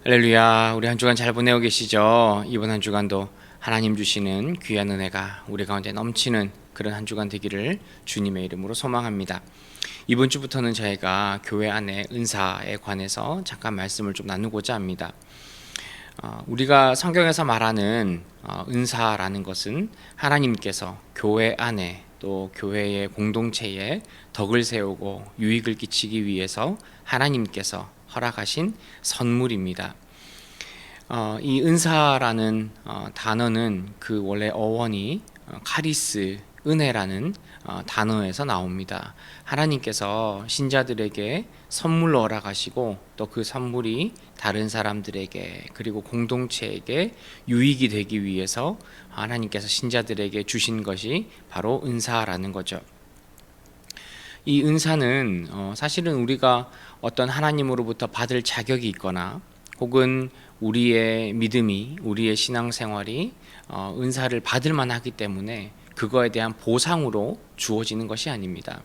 할렐루야. 우리 한 주간 잘 보내고 계시죠? 이번 한 주간도 하나님 주시는 귀한 은혜가 우리 가운데 넘치는 그런 한 주간 되기를 주님의 이름으로 소망합니다. 이번 주부터는 저희가 교회 안에 은사에 관해서 잠깐 말씀을 좀 나누고자 합니다. 우리가 성경에서 말하는 은사라는 것은 하나님께서 교회 안에 또 교회의 공동체에 덕을 세우고 유익을 끼치기 위해서 하나님께서 허락하신 선물입니다. 이 은사라는 단어는 그 원래 어원이 카리스, 은혜라는 단어에서 나옵니다. 하나님께서 신자들에게 선물로 허락하시고 또 그 선물이 다른 사람들에게 그리고 공동체에게 유익이 되기 위해서 하나님께서 신자들에게 주신 것이 바로 은사라는 거죠. 이 은사는 사실은 우리가 어떤 하나님으로부터 받을 자격이 있거나 혹은 우리의 믿음이, 우리의 신앙생활이 은사를 받을 만하기 때문에 그거에 대한 보상으로 주어지는 것이 아닙니다.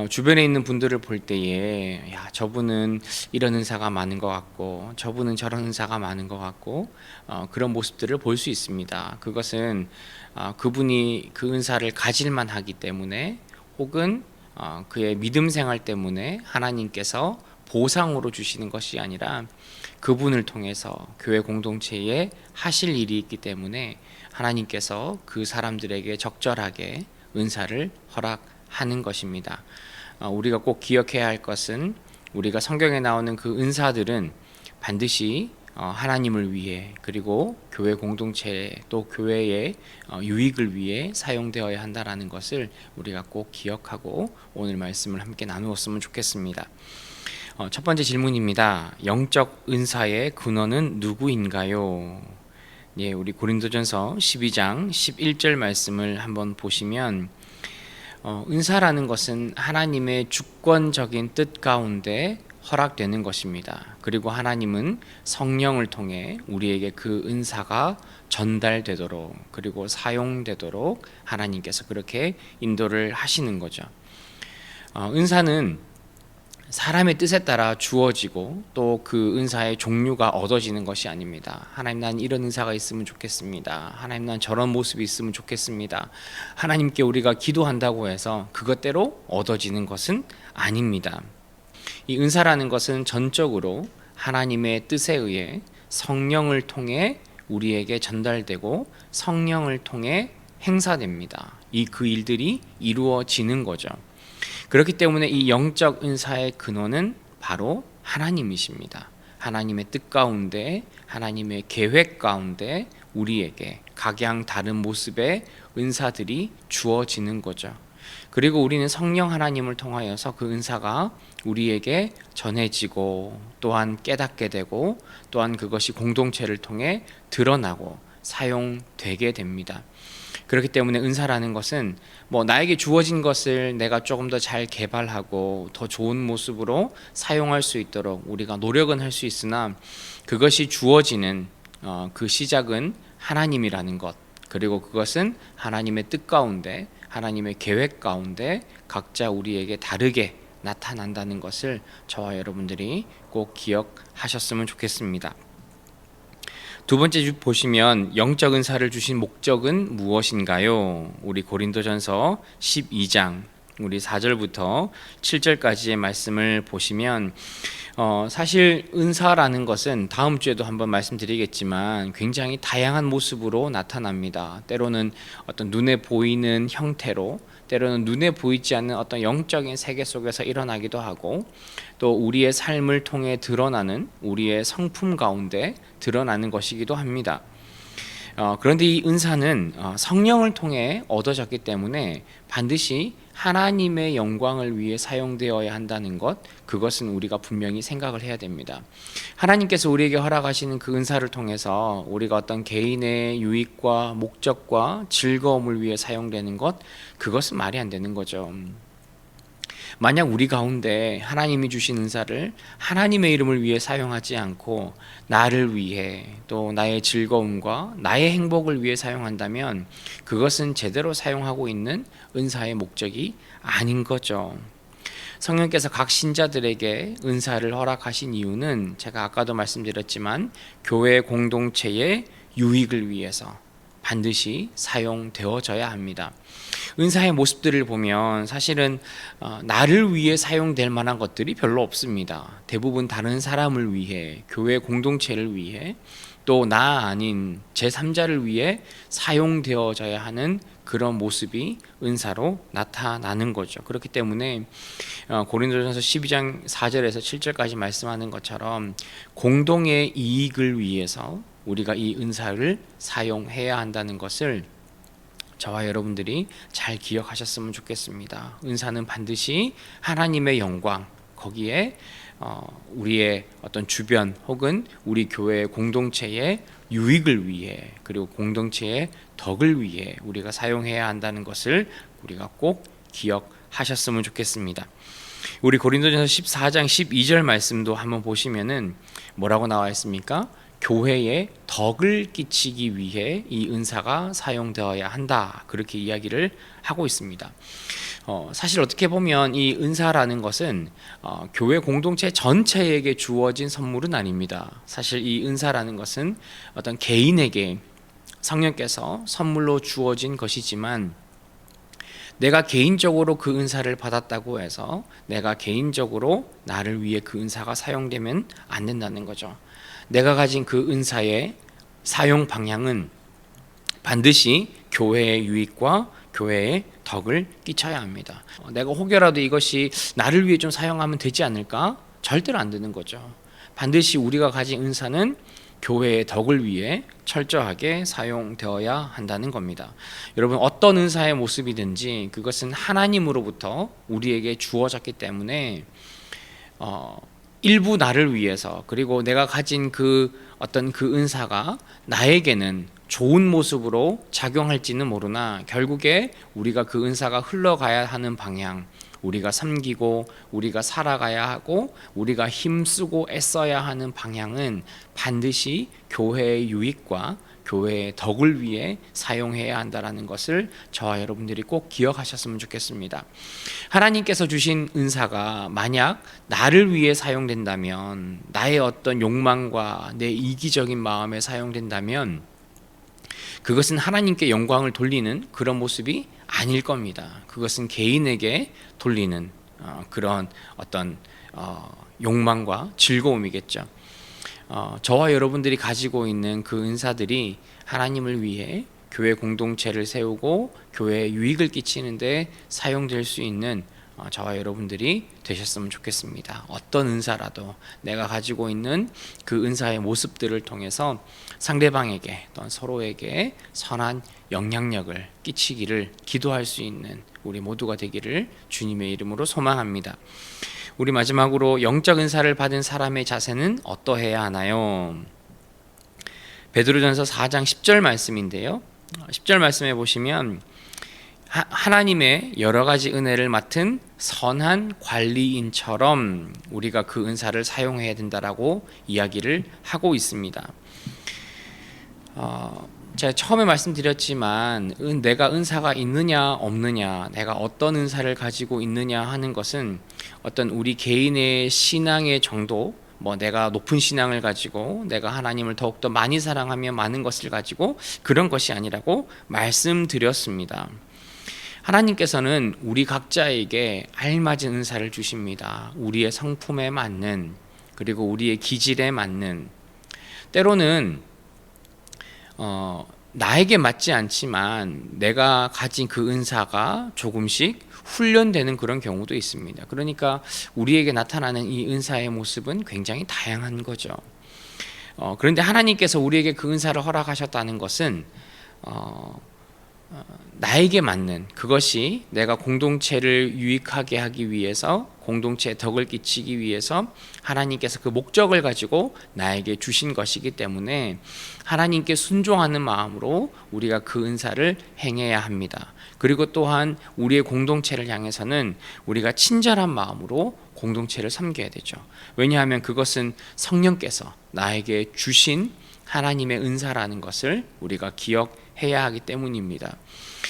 주변에 있는 분들을 볼 때에 저분은 이런 은사가 많은 것 같고 저분은 저런 은사가 많은 것 같고 그런 모습들을 볼 수 있습니다. 그것은 그분이 그 은사를 가질만 하기 때문에 혹은 그의 믿음 생활 때문에 하나님께서 보상으로 주시는 것이 아니라 그분을 통해서 교회 공동체에 하실 일이 있기 때문에 하나님께서 그 사람들에게 적절하게 은사를 허락하는 것입니다. 우리가 꼭 기억해야 할 것은 우리가 성경에 나오는 그 은사들은 반드시 하나님을 위해 그리고 교회 공동체 또 교회의 유익을 위해 사용되어야 한다는 것을 우리가 꼭 기억하고 오늘 말씀을 함께 나누었으면 좋겠습니다. 첫 번째 질문입니다. 영적 은사의 근원은 누구인가요? 우리 고린도전서 12장 11절 말씀을 한번 보시면 은사라는 것은 하나님의 주권적인 뜻 가운데 허락되는 것입니다. 그리고 하나님은 성령을 통해 우리에게 그 은사가 전달되도록 그리고 사용되도록 하나님께서 그렇게 인도를 하시는 거죠. 은사는 사람의 뜻에 따라 주어지고 또 그 은사의 종류가 얻어지는 것이 아닙니다. 하나님, 난 이런 은사가 있으면 좋겠습니다. 하나님, 난 저런 모습이 있으면 좋겠습니다. 하나님께 우리가 기도한다고 해서 그것대로 얻어지는 것은 아닙니다. 이 은사라는 것은 전적으로 하나님의 뜻에 의해 성령을 통해 우리에게 전달되고 성령을 통해 행사됩니다. 그 일들이 이루어지는 거죠. 그렇기 때문에 이 영적 은사의 근원은 바로 하나님이십니다. 하나님의 뜻 가운데, 하나님의 계획 가운데 우리에게 각양 다른 모습의 은사들이 주어지는 거죠. 그리고 우리는 성령 하나님을 통하여서 그 은사가 우리에게 전해지고 또한 깨닫게 되고 또한 그것이 공동체를 통해 드러나고 사용되게 됩니다. 그렇기 때문에 은사라는 것은 나에게 주어진 것을 내가 조금 더 잘 개발하고 더 좋은 모습으로 사용할 수 있도록 우리가 노력은 할 수 있으나 그것이 주어지는 그 시작은 하나님이라는 것, 그리고 그것은 하나님의 뜻 가운데 하나님의 계획 가운데 각자 우리에게 다르게 나타난다는 것을 저와 여러분들이 꼭 기억하셨으면 좋겠습니다. 두 번째 주 보시면 영적 은사를 주신 목적은 무엇인가요? 우리 고린도전서 12장 우리 4절부터 7절까지의 말씀을 보시면 사실 은사라는 것은 다음 주에도 한번 말씀드리겠지만 굉장히 다양한 모습으로 나타납니다. 때로는 어떤 눈에 보이는 형태로, 때로는 눈에 보이지 않는 어떤 영적인 세계 속에서 일어나기도 하고 또 우리의 삶을 통해 드러나는 우리의 성품 가운데 드러나는 것이기도 합니다. 그런데 이 은사는 성령을 통해 얻어졌기 때문에 반드시 하나님의 영광을 위해 사용되어야 한다는 것, 그것은 우리가 분명히 생각을 해야 됩니다. 하나님께서 우리에게 허락하시는 그 은사를 통해서 우리가 어떤 개인의 유익과 목적과 즐거움을 위해 사용되는 것, 그것은 말이 안 되는 거죠. 만약 우리 가운데 하나님이 주신 은사를 하나님의 이름을 위해 사용하지 않고 나를 위해 또 나의 즐거움과 나의 행복을 위해 사용한다면 그것은 제대로 사용하고 있는 은사의 목적이 아닌 거죠. 성령께서 각 신자들에게 은사를 허락하신 이유는 제가 아까도 말씀드렸지만 교회 공동체의 유익을 위해서 반드시 사용되어져야 합니다. 은사의 모습들을 보면 사실은 나를 위해 사용될 만한 것들이 별로 없습니다. 대부분 다른 사람을 위해, 교회 공동체를 위해, 또 나 아닌 제3자를 위해 사용되어져야 하는 그런 모습이 은사로 나타나는 거죠. 그렇기 때문에 고린도전서 12장 4절에서 7절까지 말씀하는 것처럼 공동의 이익을 위해서 우리가 이 은사를 사용해야 한다는 것을 저와 여러분들이 잘 기억하셨으면 좋겠습니다. 은사는 반드시 하나님의 영광, 거기에 우리의 어떤 주변 혹은 우리 교회 공동체의 유익을 위해, 그리고 공동체의 덕을 위해 우리가 사용해야 한다는 것을 우리가 꼭 기억하셨으면 좋겠습니다. 우리 고린도전서 14장 12절 말씀도 한번 보시면은 뭐라고 나와 있습니까? 교회에 덕을 끼치기 위해 이 은사가 사용되어야 한다, 그렇게 이야기를 하고 있습니다. 사실 어떻게 보면 이 은사라는 것은 교회 공동체 전체에게 주어진 선물은 아닙니다. 사실 이 은사라는 것은 어떤 개인에게 성령께서 선물로 주어진 것이지만, 내가 개인적으로 그 은사를 받았다고 해서 내가 개인적으로 나를 위해 그 은사가 사용되면 안 된다는 거죠. 내가 가진 그 은사의 사용 방향은 반드시 교회의 유익과 교회의 덕을 끼쳐야 합니다. 내가 혹여라도 이것이 나를 위해 좀 사용하면 되지 않을까? 절대로 안 되는 거죠. 반드시 우리가 가진 은사는 교회의 덕을 위해 철저하게 사용되어야 한다는 겁니다. 여러분, 어떤 은사의 모습이든지 그것은 하나님으로부터 우리에게 주어졌기 때문에 일부 나를 위해서, 그리고 내가 가진 그 어떤 그 은사가 나에게는 좋은 모습으로 작용할지는 모르나 결국에 우리가 그 은사가 흘러가야 하는 방향, 우리가 섬기고 우리가 살아가야 하고 우리가 힘쓰고 애써야 하는 방향은 반드시 교회의 유익과 교회의 덕을 위해 사용해야 한다는 것을 저와 여러분들이 꼭 기억하셨으면 좋겠습니다. 하나님께서 주신 은사가 만약 나를 위해 사용된다면, 나의 어떤 욕망과 내 이기적인 마음에 사용된다면 그것은 하나님께 영광을 돌리는 그런 모습이 아닐 겁니다. 그것은 개인에게 돌리는 그런 어떤 욕망과 즐거움이겠죠. 저와 여러분들이 가지고 있는 그 은사들이 하나님을 위해 교회 공동체를 세우고 교회에 유익을 끼치는 데 사용될 수 있는 저와 여러분들이 되셨으면 좋겠습니다. 어떤 은사라도 내가 가지고 있는 그 은사의 모습들을 통해서 상대방에게 또는 서로에게 선한 영향력을 끼치기를 기도할 수 있는 우리 모두가 되기를 주님의 이름으로 소망합니다. 우리 마지막으로 영적 은사를 받은 사람의 자세는 어떠해야 하나요? 베드로전서 4장 10절 말씀인데요. 10절 말씀에 보시면 하나님의 여러 가지 은혜를 맡은 선한 관리인처럼 우리가 그 은사를 사용해야 된다라고 이야기를 하고 있습니다. 제가 처음에 말씀드렸지만 내가 은사가 있느냐 없느냐, 내가 어떤 은사를 가지고 있느냐 하는 것은 어떤 우리 개인의 신앙의 정도, 내가 높은 신앙을 가지고 내가 하나님을 더욱더 많이 사랑하며 많은 것을 가지고 그런 것이 아니라고 말씀드렸습니다. 하나님께서는 우리 각자에게 알맞은 은사를 주십니다. 우리의 성품에 맞는, 그리고 우리의 기질에 맞는, 때로는 나에게 맞지 않지만 내가 가진 그 은사가 조금씩 훈련되는 그런 경우도 있습니다. 그러니까 우리에게 나타나는 이 은사의 모습은 굉장히 다양한 거죠. 그런데 하나님께서 우리에게 그 은사를 허락하셨다는 것은 나에게 맞는, 그것이 내가 공동체를 유익하게 하기 위해서, 공동체에 덕을 끼치기 위해서 하나님께서 그 목적을 가지고 나에게 주신 것이기 때문에 하나님께 순종하는 마음으로 우리가 그 은사를 행해야 합니다. 그리고 또한 우리의 공동체를 향해서는 우리가 친절한 마음으로 공동체를 섬겨야 되죠. 왜냐하면 그것은 성령께서 나에게 주신 하나님의 은사라는 것을 우리가 기억해야 하기 때문입니다.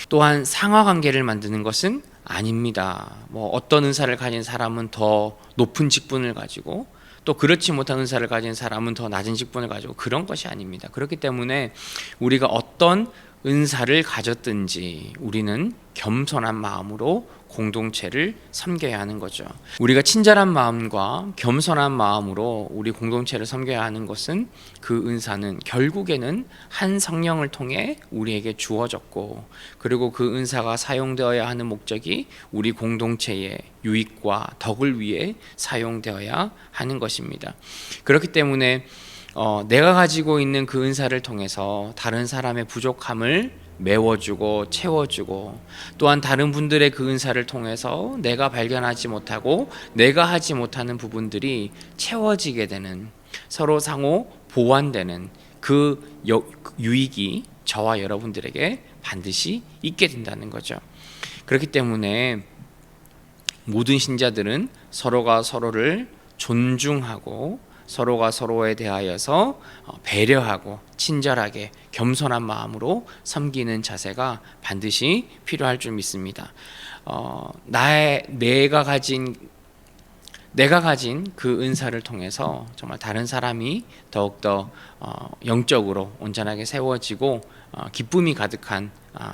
또한 상하관계를 만드는 것은 아닙니다. 어떤 은사를 가진 사람은 더 높은 직분을 가지고 또 그렇지 못한 은사를 가진 사람은 더 낮은 직분을 가지고 그런 것이 아닙니다. 그렇기 때문에 우리가 어떤 은사를 가졌든지 우리는 겸손한 마음으로 공동체를 섬겨야 하는 거죠. 우리가 친절한 마음과 겸손한 마음으로 우리 공동체를 섬겨야 하는 것은 그 은사는 결국에는 한 성령을 통해 우리에게 주어졌고, 그리고 그 은사가 사용되어야 하는 목적이 우리 공동체의 유익과 덕을 위해 사용되어야 하는 것입니다. 그렇기 때문에 내가 가지고 있는 그 은사를 통해서 다른 사람의 부족함을 메워주고 채워주고, 또한 다른 분들의 그 은사를 통해서 내가 발견하지 못하고 내가 하지 못하는 부분들이 채워지게 되는, 서로 상호 보완되는 그 유익이 저와 여러분들에게 반드시 있게 된다는 거죠. 그렇기 때문에 모든 신자들은 서로가 서로를 존중하고 서로가 서로에 대하여서 배려하고 친절하게 겸손한 마음으로 섬기는 자세가 반드시 필요할 줄 믿습니다. 내가 가진 그 은사를 통해서 정말 다른 사람이 더욱더 영적으로 온전하게 세워지고 기쁨이 가득한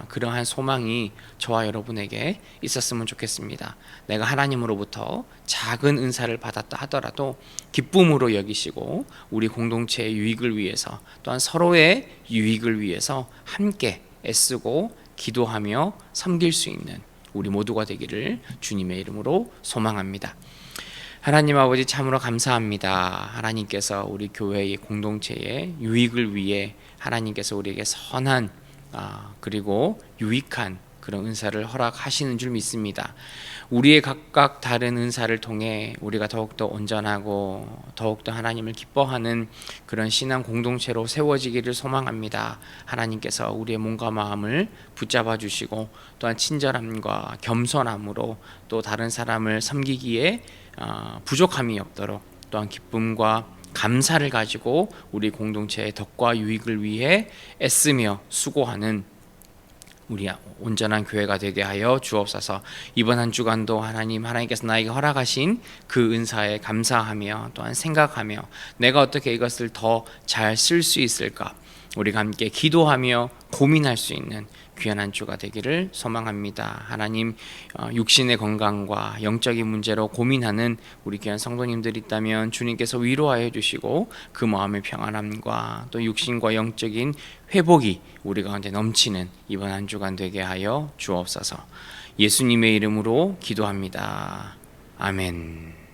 그러한 소망이 저와 여러분에게 있었으면 좋겠습니다. 내가 하나님으로부터 작은 은사를 받았다 하더라도 기쁨으로 여기시고 우리 공동체의 유익을 위해서, 또한 서로의 유익을 위해서 함께 애쓰고 기도하며 섬길 수 있는 우리 모두가 되기를 주님의 이름으로 소망합니다. 하나님 아버지, 참으로 감사합니다. 하나님께서 우리 교회의 공동체의 유익을 위해 하나님께서 우리에게 선한 그리고 유익한 그런 은사를 허락하시는 줄 믿습니다. 우리의 각각 다른 은사를 통해 우리가 더욱더 온전하고 더욱더 하나님을 기뻐하는 그런 신앙 공동체로 세워지기를 소망합니다. 하나님께서 우리의 몸과 마음을 붙잡아 주시고, 또한 친절함과 겸손함으로 또 다른 사람을 섬기기에 부족함이 없도록, 또한 기쁨과 감사를 가지고 우리 공동체의 덕과 유익을 위해 애쓰며 수고하는 우리 온전한 교회가 되게 하여 주옵소서. 이번 한 주간도 하나님께서 나에게 허락하신 그 은사에 감사하며 또한 생각하며 내가 어떻게 이것을 더 잘 쓸 수 있을까, 우리가 함께 기도하며 고민할 수 있는 귀한 한 주가 되기를 소망합니다. 하나님, 육신의 건강과 영적인 문제로 고민하는 우리 귀한 성도님들이 있다면 주님께서 위로하여 주시고 그 마음의 평안함과 또 육신과 영적인 회복이 우리 가운데 넘치는 이번 한 주간 되게 하여 주옵소서. 예수님의 이름으로 기도합니다. 아멘.